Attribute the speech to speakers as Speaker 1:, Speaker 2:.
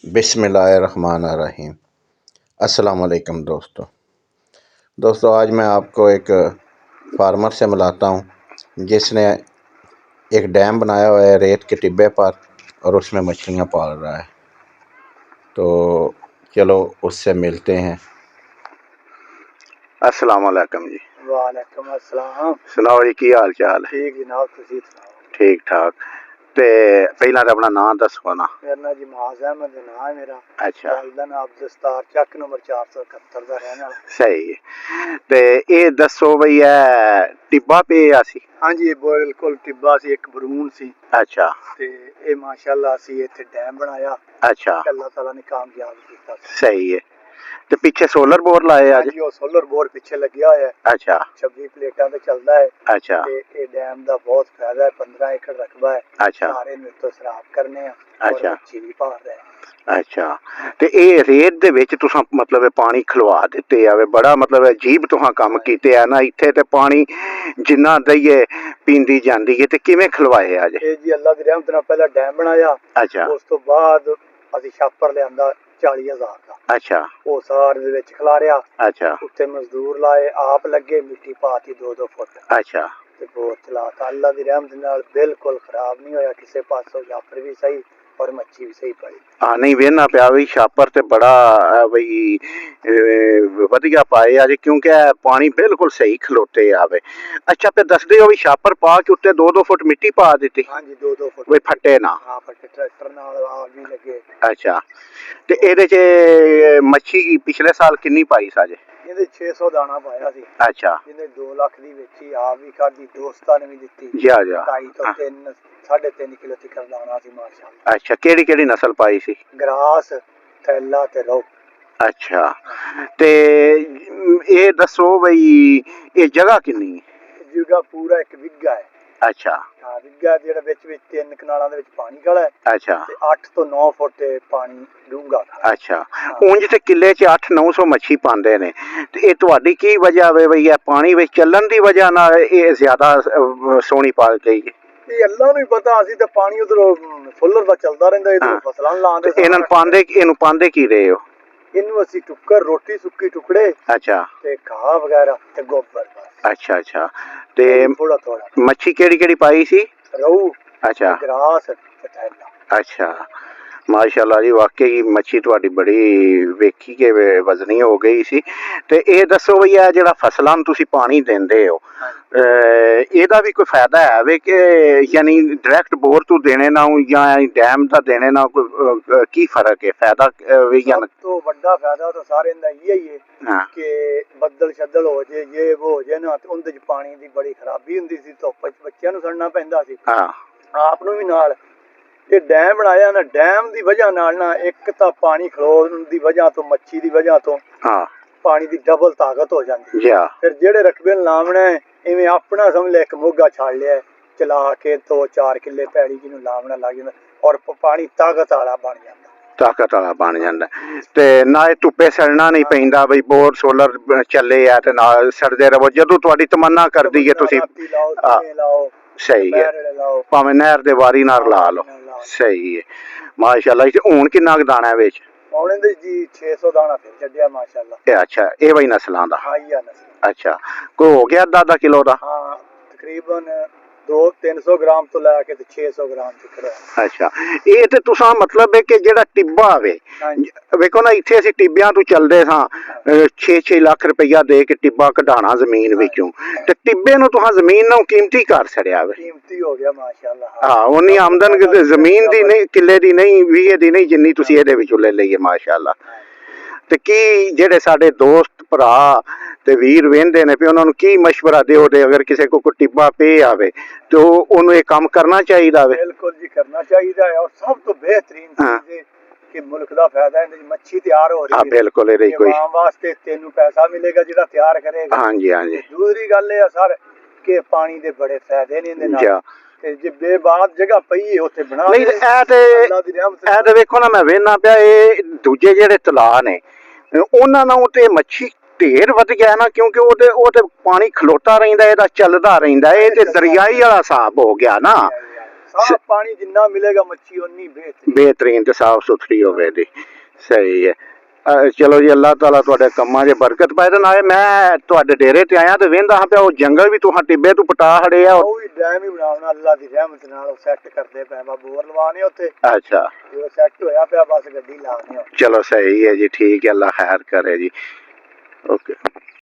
Speaker 1: बिस्मिल्लाहिर्रहमानिर्रहीम। अस्सलाम वालेकुम दोस्तों, आज मैं आपको एक फार्मर से मिलाता हूँ जिसने एक डैम बनाया हुआ है रेत के टिब्बे पर और उसमें मछलियाँ पाल रहा है। तो चलो उससे मिलते हैं। अस्सलाम वालेकुम जी।
Speaker 2: वालेकुम अस्सलाम।
Speaker 1: सुनाओ जी, की हाल चाल है?
Speaker 2: ठीक जनाब, तुसीं सुनाओ?
Speaker 1: ठीक ठाक। ते पहला तो अपना नाम दसो ना।
Speaker 2: मेरा नाम जी मुआज़ अहमद नाम है मेरा।
Speaker 1: अच्छा,
Speaker 2: वालिदा नाम दस्तार, चक नंबर 471 का रहने वाला।
Speaker 1: सही है। ते ये दसो भई टिब्बा पे सी?
Speaker 2: हाँ जी, बिल्कुल टिब्बा सी, एक बरून सी।
Speaker 1: अच्छा
Speaker 2: ते ये माशाअल्लाह असी इत्थे डैम बनाया।
Speaker 1: अच्छा,
Speaker 2: अल्लाह ताला ने कामयाब कीता।
Speaker 1: सही है। ते पिछे सोलर बोर लाए
Speaker 2: हाँ
Speaker 1: अज?
Speaker 2: जी, वो सोलर बोर पिछे लग्या होया है।
Speaker 1: अच्छा
Speaker 2: 26 प्लेटां ते चलदा है।
Speaker 1: अच्छा
Speaker 2: ते ये डैम दा बहुत फायदा है। 15 एकड़ रकबा है।
Speaker 1: अच्छा
Speaker 2: सारे ने तो सराब करने हैं और
Speaker 1: अच्छा
Speaker 2: मच्छी भी पाल रहे हैं।
Speaker 1: अच्छा। ते ये रेत दे विच तुसां मतलब पानी खलवा दिते आवे, बड़ा मतलब अजीब तुहां काम कीते है ना। इत्थे ते पानी जिन्ना दईए पींदी जांदी है, ते किवें खलवाए अज?
Speaker 2: ये जी अल्लाह दी रहमत नाल पहला डैम बनाया।
Speaker 1: अच्छा
Speaker 2: उस तो बाद असी छापर लियांदा 40,000 का।
Speaker 1: अच्छा
Speaker 2: वो सार दे विच खलारिया।
Speaker 1: अच्छा
Speaker 2: उत्ते मजदूर लाए, आप लगे, मिट्टी पाती 2-2 फुट
Speaker 1: अच्छा
Speaker 2: ते बोर चलाता। अल्लाह दी रहमत नाल बिल्कुल खराब नहीं होया किसे पासों। छापर भी सही और मच्छी भी सही पड़ी।
Speaker 1: हाँ नहीं वेना पिया भी छापर ते बड़ा बई वधिया पाए अज, क्योंकि पानी बिल्कुल सही खलोते आवे। अच्छा पे दसदे हो भी छापर पा के उत्ते 2-2 फुट मिट्टी पा दी?
Speaker 2: हाँ जी, 2-2 फुट
Speaker 1: वे फटे ना?
Speaker 2: हाँ, फटे ट्रैक्टर नाल आग भी लगे।
Speaker 1: अच्छा ते एदे च मच्छी पिछले साल किन्नी पाई साजे?
Speaker 2: ਇਹਦੇ 600 ਦਾਣਾ ਪਾਇਆ ਸੀ।
Speaker 1: अच्छा
Speaker 2: ਜਿਹਨੇ 2 ਲੱਖ ਦੀ ਵੇਚੀ, ਆਪ ਵੀ ਖਾਧੀ, ਦੋਸਤਾਂ ਨੇ ਵੀ ਦਿੱਤੀ।
Speaker 1: जा जा
Speaker 2: 2.5 ਤੋਂ 3 3.5 ਕਿਲੋ ਤੱਕ ਦਾਣਾ ਸੀ ਮਾਸ਼ਾਅੱਲਾ।
Speaker 1: अच्छा केड़ी केड़ी नस्ल पाई सी?
Speaker 2: ਗਰਾਸ, ਥੈਲਾ ਤੇ ਰੋ।
Speaker 1: अच्छा ते ये दसो भई ये जगह किन्नी है?
Speaker 2: ਜਗ੍ਹਾ ਪੂਰਾ 1 ਵਿਗਾ ਹੈ।
Speaker 1: अच्छा
Speaker 2: ਹਾਂ, ਵਿਗਾ ਜਿਹੜਾ ਵਿੱਚ 3 ਕਨਾਲਾਂ ਦੇ ਵਿੱਚ ਪਾਣੀ ਖੜਾ ਹੈ
Speaker 1: अच्छा
Speaker 2: ਤੇ 8 ਤੋਂ 9 ਫੁੱਟ ਤੇ ਪਾਣੀ ਡੂੰਘਾ ਖੜਾ।
Speaker 1: अच्छा ਉਂਝ ਤੇ ਕਿੱਲੇ 'ਚ 800-900 ਮੱਛੀ ਪਾਉਂਦੇ ਨੇ, ਤੇ ਇਹ ਤੁਹਾਡੀ ਕੀ ਵਜ੍ਹਾ ਵੇ ਬਈ ਇਹ ਪਾਣੀ ਵਿੱਚ ਚੱਲਣ ਦੀ ਵਜ੍ਹਾ ਨਾਲ ਇਹ ਜ਼ਿਆਦਾ ਸੋਹਣੀ ਪਾਲ ਗਈ ਹੈ?
Speaker 2: ਇਹ ਅੱਲਾ ਨੂੰ ਹੀ ਪਤਾ। ਅਸੀਂ ਤਾਂ ਪਾਣੀ ਉਧਰੋਂ ਫੁੱਲਰ ਦਾ ਚੱਲਦਾ ਰਹਿੰਦਾ, ਇਧਰੋਂ ਫਸਲਾਂ ਲਾਉਂਦੇ।
Speaker 1: ਇਹਨੂੰ ਪਾਉਂਦੇ ਕੀ ਰਹੇ ਹੋ?
Speaker 2: ਇਹਨੂੰ ਅਸੀਂ ਟੁੱਕਰ, ਰੋਟੀ, ਸੁੱਕੀ ਟੁਕੜੇ
Speaker 1: ਅੱਛਾ
Speaker 2: ਤੇ ਘਾਹ ਵਗੈਰਾ ਤੇ ਗੋਬਰ ਬਸ।
Speaker 1: ਅੱਛਾ ਅੱਛਾ। ਤੇ
Speaker 2: ਥੋੜਾ ਥੋੜਾ
Speaker 1: ਮੱਛੀ ਕਿਹੜੀ ਕਿਹੜੀ ਪਾਈ ਸੀ?
Speaker 2: ਰਹੂ,
Speaker 1: ਅੱਛਾ
Speaker 2: ਗਰਾਸ ਤੇ ਥੈਲਾ।
Speaker 1: ਅੱਛਾ माशाल्लाह जी, वाकई मच्छी ਤੁਹਾਡੀ ਬੜੀ ਵੇਖੀ ਕੇ ਵਜ਼ਨੀ ਹੋ ਗਈ ਸੀ। ਤੇ ਇਹ ਦੱਸੋ ਵੀ ਇਹ ਜਿਹੜਾ ਫਸਲਾਂ ਨੂੰ ਤੁਸੀਂ ਪਾਣੀ ਦਿੰਦੇ ਹੋ, ਇਹਦਾ ਵੀ ਕੋਈ ਫਾਇਦਾ ਹੈ ਵੇ ਕਿ ਯਾਨੀ ਡਾਇਰੈਕਟ ਬੋਰ ਤੋਂ ਦੇਣੇ ਨਾਲ ਜਾਂ ਡੈਮ ਦਾ ਦੇਣੇ ਨਾਲ ਕੋਈ ਕੀ ਫਰਕ ਹੈ? ਫਾਇਦਾ ਵੀ ਜਾਂ?
Speaker 2: ਸਭ ਤੋਂ ਵੱਡਾ ਫਾਇਦਾ ਤਾਂ ਸਾਰੇ ਦਾ ਇਹ ਹੀ ਹੈ ਕਿ ਬੱਦਲ ਛੱਦਲ ਹੋ ਜੇ, ਇਹ ਉਹ ਹੋ ਜੇ ਨਾ, ਤੇ ਉਹਦੇ ਚ ਪਾਣੀ ਦੀ ਬੜੀ ਖਰਾਬੀ ਹੁੰਦੀ ਸੀ। ਧੁੱਪ ਚ ਬੱਚਿਆਂ ਨੂੰ ਸੜਨਾ ਪੈਂਦਾ ਸੀ, ਆਪ ਨੂੰ ਵੀ ਨਾਲ। ਇਹ ਡੈਮ ਬਣਾਇਆ ਨਾ, ਡੈਮ ਦੀ ਵਜ੍ਹਾ ਨਾਲ ਨਾ, ਇੱਕ ਤਾਂ ਪਾਣੀ ਖਲੋਣ ਦੀ ਵਜ੍ਹਾ ਤੋਂ, ਮੱਛੀ ਦੀ ਵਜ੍ਹਾ ਤੋਂ ਪਾਣੀ ਦੀ ਡਬਲ ਤਾਕਤ ਹੋ ਜਾਂਦੀ। ਫਿਰ ਜਿਹੜੇ ਰਕਬੇ ਲਾਵਣਾ ਇਵੇਂ ਆਪਣਾ ਸਮਝ ਲੈ, ਇੱਕ ਮੋਗਾ ਛੱਡ ਲਿਆ ਚਲਾ ਕੇ 2-4 ਕਿੱਲੇ ਪੈੜੀ ਜਿਹਨੂੰ ਲਾਵਣਾ ਲੱਗ ਜਾਂਦਾ, ਔਰ ਪਾਣੀ ਤਾਕਤ ਵਾਲਾ ਬਣ ਜਾਂਦਾ।
Speaker 1: ਤੇ ਨਾ ਇਹ ਧੁੱਪੇ ਸੜਨਾ ਨਹੀਂ ਪੈਂਦਾ ਬਈ ਬੋਰ ਸੋਲਰ ਚੱਲੇ ਆ ਤੇ ਨਾਲ ਸੜਦੇ ਰਹੋ ਜਦੋਂ ਤੁਹਾਡੀ ਤਮੰਨਾ ਕਰਦੀ ਹੈ ਤੁਸੀਂ
Speaker 2: ਲਾਓ।
Speaker 1: ਸਹੀ ਹੈ, ਭਾਵੇਂ ਨਹਿਰ ਦੇ ਵਾਰੀ ਨਾਲ ਲਾ ਲਓ। ਸਹੀ ਹੈ ਮਾਸ਼ਾਅੱਲਾ। ਹੁਣ ਕਿੰਨਾ ਕੁ ਦਾਣਾ ਵਿੱਚ? ਹੁਣ
Speaker 2: ਇਹਦੇ ਜੀ 600 ਦਾਣਾ ਫਿਰ ਛੱਡਿਆ ਮਾਸ਼ਾਅੱਲਾ।
Speaker 1: ਇਹ ਅੱਛਾ, ਇਹ ਬਈ ਨਸਲਾਂ ਦਾ?
Speaker 2: ਹਾਂ ਇਹ ਨਸਲ।
Speaker 1: ਅੱਛਾ, ਕੋਈ ਹੋ ਗਿਆ ਅੱਧਾ ਕਿਲੋ ਦਾ?
Speaker 2: ਹਾਂ, ਤਕਰੀਬਨ 200-300 ਗ੍ਰਾਮ ਤੋਂ ਲੈ ਕੇ ਤੇ 600 ਗ੍ਰਾਮ ਤੱਕ।
Speaker 1: ਅੱਛਾ, ਇਹ ਤੇ ਤੁਸਾਂ ਮਤਲਬ ਹੈ ਕਿ ਜਿਹੜਾ ਟਿੱਬਾ ਵੇ, ਵੇਖੋ ਨਾ ਇੱਥੇ ਅਸੀਂ ਟਿੱਬਿਆਂ ਤੋਂ ਚੱਲਦੇ ਸਾਂ 6-6 ਲੱਖ ਰੁਪਈਆ ਦੇ ਕੇ ਟਿੱਬਾ ਕਢਾਣਾ ਜ਼ਮੀਨ ਵਿੱਚੋਂ, ਤੇ ਟਿੱਬੇ ਨੂੰ ਤੁਸਾਂ ਜ਼ਮੀਨ ਨੂੰ ਕੀਮਤੀ ਕਰ ਛੜਿਆ ਵੇ।
Speaker 2: ਕੀਮਤੀ ਹੋ ਗਿਆ ਮਾਸ਼ਾਅੱਲਾ।
Speaker 1: ਹਾਂ, ਉਨੀ ਆਮਦਨ ਜ਼ਮੀਨ ਦੀ ਨਹੀਂ, ਕਿੱਲੇ ਦੀ ਨਹੀਂ, 20 ਦੀ ਨਹੀਂ, ਜਿੰਨੀ ਤੁਸੀਂ ਇਹਦੇ ਵਿੱਚੋਂ ਲੈ ਲਈਏ ਮਾਸ਼ਾਅੱਲਾ। ਤੇ ਕੀ ਜਿਹੜੇ ਸਾਡੇ ਦੋਸਤ ਭਰਾ ਤੇ ਵੀਰ ਵੇਂਦੇ ਨੇ, ਉਹਨਾਂ ਨੂੰ ਕੀ ਮਸ਼ਵਰਾ ਦਿਓ ਦੇ ਅਗਰ ਕਿਸੇ ਕੋ ਟਿੱਬਾ ਪੇ ਆਵੇ ਤੇ ਉਹਨੂੰ ਇਹ ਕੰਮ ਕਰਨਾ ਚਾਹੀਦਾ ਵੇ?
Speaker 2: ਬਿਲਕੁਲ ਜੀ, ਕਰਨਾ ਚਾਹੀਦਾ ਹੈ। ਔਰ ਸਭ ਤੋਂ ਬਿਹਤਰੀਨ ਚੀਜ਼ ਹੈ ਕਿ ਮੁਲਕ ਦਾ ਫਾਇਦਾ ਹੈ, ਮੱਛੀ ਤਿਆਰ ਹੋ ਰਹੀ ਹੈ।
Speaker 1: ਬਿਲਕੁਲ, ਇਹਦੇ ਕੋਈ
Speaker 2: ਵਾਸਤੇ ਤੈਨੂੰ ਪੈਸਾ ਮਿਲੇਗਾ ਜਿਹੜਾ ਤਿਆਰ ਕਰੇਗਾ।
Speaker 1: ਹਾਂਜੀ ਹਾਂਜੀ।
Speaker 2: ਦੂਸਰੀ ਗੱਲ ਇਹ ਆ ਸਰ ਕਿ ਪਾਣੀ ਦੇ ਬੜੇ ਫਾਇਦੇ ਨੇ ਇਹਦੇ ਨਾਲ। ਤੇ ਜੇ ਬੇਬਾਦ ਜਗ੍ਹਾ ਪਈ ਹੈ ਉੱਥੇ ਬਣਾ
Speaker 1: ਨਹੀਂ, ਇਹ ਤੇ ਵੇਖੋ ਨਾ, ਮੈਂ ਵੇਖਣਾ ਪਿਆ ਇਹ ਦੂਜੇ ਜਿਹੜੇ ਤਲਾਅ ਨੇ ਉਹਨਾਂ ਨਾਲ ਤੇ ਮੱਛੀ ਢੇਰ ਵਧ ਗਿਆ ਨਾ, ਕਿਉਂਕਿ ਉਹ ਤੇ ਪਾਣੀ ਖਲੋਤਾ ਰਹਿੰਦਾ, ਇਹਦਾ ਚੱਲਦਾ ਰਹਿੰਦਾ। ਇਹ ਤੇ ਦਰਿਆਈ ਵਾਲਾ ਹਿਸਾਬ ਹੋ ਗਿਆ ਨਾ।
Speaker 2: ਸਾਫ ਪਾਣੀ ਜਿੰਨਾ ਮਿਲੇਗਾ ਮੱਛੀ ਉਨੀ
Speaker 1: ਬਿਹਤਰੀਨ ਤੇ ਸਾਫ ਸੁਥਰੀ ਹੋਵੇ ਜੀ। ਸਹੀ ਹੈ। ਚਲੋ ਜੀ, ਅੱਲਾਹ ਤਾਲਾ ਤੁਹਾਡੇ ਕੰਮਾਂ 'ਚ ਬਰਕਤ ਪਾਏ। ਤੇ ਨਾਲੇ ਮੈਂ ਤੁਹਾਡੇ ਡੇਰੇ ਤੇ ਆਇਆ ਤੇ ਵੇਂਦਾ ਹਾਂ ਪਿਆ ਉਹ ਜੰਗਲ ਵੀ ਤੁਹਾਂ ਟਿੱਬੇ ਤੋਂ ਪਟਾ ਖੜੇ ਆ।
Speaker 2: ਉਹ ਵੀ ਡੈਮ ਹੀ ਬਣਾਉਣਾ ਅੱਲਾ ਦੀ ਰਹਿਮਤ ਨਾਲ ਸੈੱਟ ਕਰਦੇ ਪਏ ਬੋਰ ਲਵਾਣੇ ਉੱਥੇ।
Speaker 1: ਅੱਛਾ,
Speaker 2: ਜਦੋਂ ਸੈੱਟ ਹੋਇਆ ਪਿਆ ਬਸ ਗੱਡੀ ਲਾਉਣੀ।
Speaker 1: ਚਲੋ ਸਹੀ ਹੈ ਜੀ, ਠੀਕ ਹੈ, ਅੱਲਾ ਖੈਰ ਕਰੇ ਜੀ। ਓਕੇ।